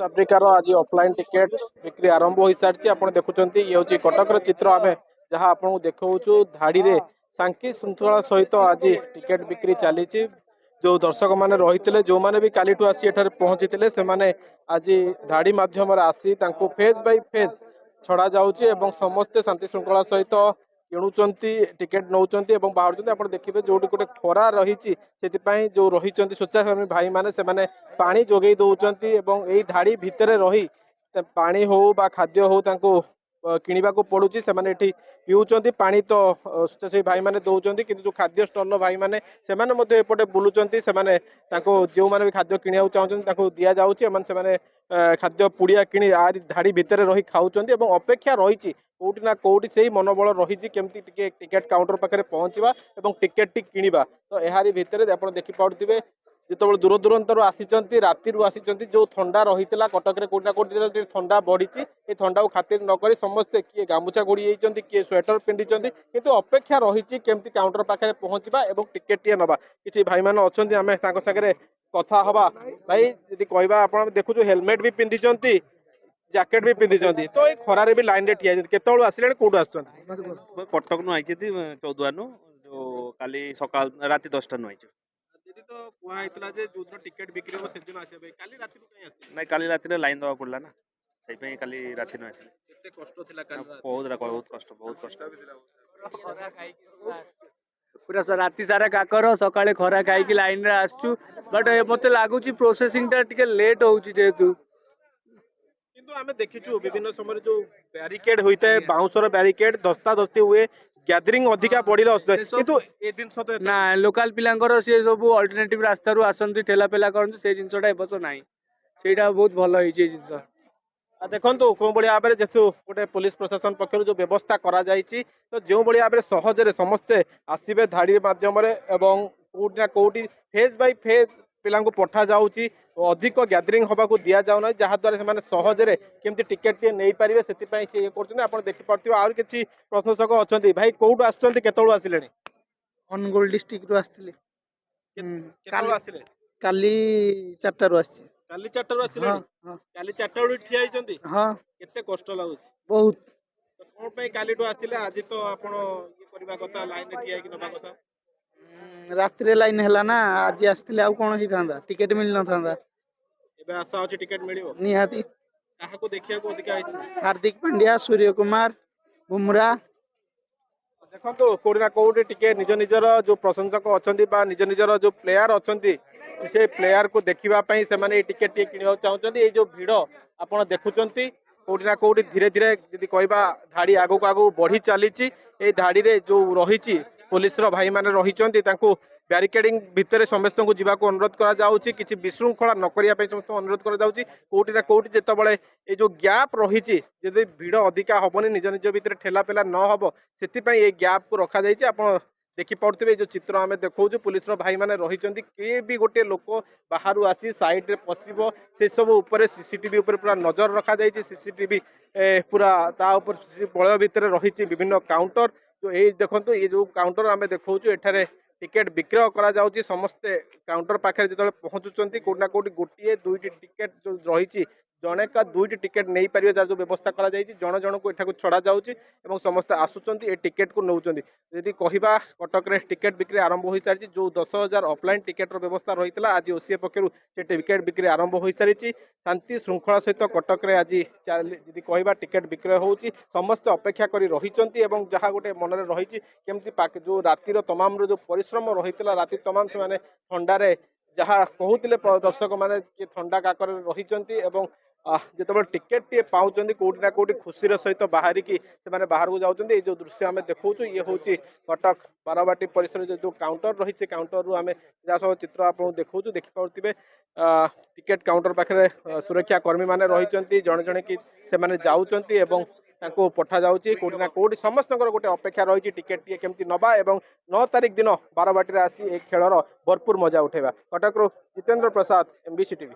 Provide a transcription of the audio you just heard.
South आफ्रिकार आज offline ticket बिक्री आरंभ हो सारी आप देखुं ये हूँ कटक चित्र आम जहाँ आपको देखु धाड़ी रे शांति श्रृंखला सहित आज टिकेट बिक्री चली जो दर्शक मैंने रही जो मैंने भी काली आसी एठारे पहुंची थे से आज धाड़ी मध्यम आसी फेज बाय फेज छड़ा जाऊँगी समस्ते शांति श्रृंखला सहित किणुंट टिकेट नौकरी बाहर आप देखिए जो गोटे खरा रही जो रही स्वेच्छासेवी भाई मैंने से पानी जोगे दौरान यही धाड़ी भितर रही पानी हो बा खाद्य हो किणवा को पड़ुची से पीऊँच पानी तो स्वेच्छासेवी भाई मैंने दौरान कि जो खाद्य स्टल भाई मैंने एपटे बुलूंट से जो मैंने भी खाद्य किणा चाहते दि जाऊँगी खाद्य पुड़िया कि धाड़ी भितर रही खाऊँच अपेक्षा रही कौटी ना कौटी से मनोबल रही केमती टिकेट काउंटर पाखे पहुँचवा और टिकेट टी किणवा तो यार भितर आप देखिपे जो दूर दूरांतर आसी राति आसी जो थंडा रही कटक में कौटी ना कौटी थंडा बढ़ी ये थंडा को खातिर नक समस्ते किए गामुछा गोड़ी किए स्वेटर पिंधि किंतु अपेक्षा रही केमती काउंटर पाखे पहुँचवा और टिकेट टी नवा किसी भाई मैंने अच्छा आम सागे कथा हवा भाई जी कहवा आप देखु हेलमेट भी पिंधि जैकेट भी पिंधि तो ये खरारे भी लाइन रे ठिया केतळु आसिले कोठु आछन कटक नु आइछि 14 नु जो काली सकाल राति 10टा नु आइछि दीदी तो कुआ आइतला जे जो टिकट बिक्री हो से दिन आसे भाई काली राति नु आसे नहीं काली राति रे लाइन दवा पड़ला ना सही पे काली राति नु आसे केते कष्ट थिला काली बहुत कष्ट पूरा राति सारा काकर सकाळे खरा खाई कि लाइन रे आसछु बट मते लागुची प्रोसेसिंग टा टिके लेट होउची जेतु किंतु आमे देखिछु विभिन्न समय जो बैरिकेड होइते बाउंसर बैरिकेड दस्ता दस्ती हुए गैदरिंग अधिका बड़ी किंतु ए दिन सतो ना लोकल पिलांकर से सब अल्टरनेटिव रास्ता रु आसंती ठेला पेला करन से जिंसटा एबस नाही सेटा बहुत भलो होई छै जिंस देखो कौ भाव में जेहतु गोटे पुलिस प्रशासन पक्ष जो व्यवस्था करा तो जो भाव में सहजरे समस्ते आसवे धाड़ी मध्यम कौटी ना कौटी फेज बाय फेज पिला पठा जाऊँगी अधिक गैदरिंग हवा को दि जाऊना जहाद्वारा से सहजरे केमती टिकेट टे नहीं पारे से ये कर देखिपे आहुरी किसी प्रशंसक अच्छा भाई कौटू आसतलु आसिले अनुगोल डिस्ट्रिक्ट रु आसले काली 4टा रु आसी काली 4टा रु आसिले काली 4टा रु ठिया होइचंती हां केते कष्ट लागुछ बहुत कोन पे काली टु आसिले आज तो आपण ये करबा कथा लाइन रे ठिया कि नबा कथा राति रे लाइन हैला ना आज आस्तिले आ कोन ही थांदा टिकेट मिल न थांदा एबे आशा अछि टिकेट मिलिबो निहाती काहा को देखिया को अधिका आइछ हार्दिक पांड्या सूर्य कुमार बुमरा देखो कोडी ना कोडी टिके निज निजर जो प्रशंसक अछंती बा निज निजर जो प्लेयर अछंती से प्लेयर को देखिबा पई से माने टिकेट टी किनिबा चाहउछंती ए जो भीड़ आपण देखुचंती कोडी ना कोडी धीरे धीरे जदी कहबा धाड़ी आगो को आगो बढ़ी चलीची ए धाड़ी रे जो रहीची पुलिस रो भाई माने रहीचंती तांको बैरिकेडिंग भितर समस्त को जीवा को अनुरोध करा जाउची किछि विशृंखला न करिया पई समस्त अनुरोध करा जाउची कोटी ना कोटी जेतबळे ए जो गैप रहीची जदी भीड़ अधिका होबनी निज निज भितर ठेला पेला न होबो सेति पई ए गैप को रखा जाइची आपण देखि पड़ुथिबे जो चित्र आमे देखौजु पुलिस रो भाई माने रहीचंती के भी गोटे लोक बाहरु आसी साइड रे पसिबो से सब ऊपर सीसीटीवी ऊपर पूरा नजर रखा जाइची सीसीटीवी पूरा ता ऊपर बळ भितर रहीची विभिन्न काउंटर तो ये देखो ये जो काउंटर आम देखा एठारे टिकेट विक्रय करा जाउची समस्ते काउंटर पाखे जो पहुँचुंट कोटी ना कोटी गोटे दुईटी टिकेट जो रही जड़े का दुईटी टिकेट नहीं पारे जार जो व्यवस्था करा जन जन को एठा छड़ा जाउची समस्ते आसुचंती ए टिकेट को नौचंती यदि कहबा कटक रे टिकेट बिक्री आरंभ हो सारी जो 10,000 ऑफलाइन टिकेट व्यवस्था रही आज ओसीए पक्षर से टिकेट बिक्री आरंभ हो सारी शांति श्रृंखला सहित कटक रे आज यदि कहबा टिकेट विक्रय होउची समस्त अपेक्षा करी रहिचंती एवं जहाँ गोटे मन में रही केमती जो रातिर तमाम जो परिश्रम रही राति तमाम से माने ठंडारे जहाँ कहते दर्शक मैंने ठंडा काकर रही जिते टिकेट टे पाँच कौटी ना कौटी खुशी सहित बाहर की से बाहर को जाऊँ जो दृश्य आम देखा ये हूँ कटक बारवाटी परिसर जो काउंटर रही काउंटर रू आम जहाँ सब चित्र आप देखा देखिपे टिकेट काउंटर पाखे सुरक्षा कर्मी मैंने रही जड़े जड़े कि से जाऊँ पठा जाऊँगी कौटी ना कौटी समस्त गोटे अपेक्षा रही टिकेट टी केमती नवा और 9 तारिख दिन बारवाटी आसी ए खेलर भरपूर मजा उठेबा कटक रू जितेंद्र प्रसाद MBC TV।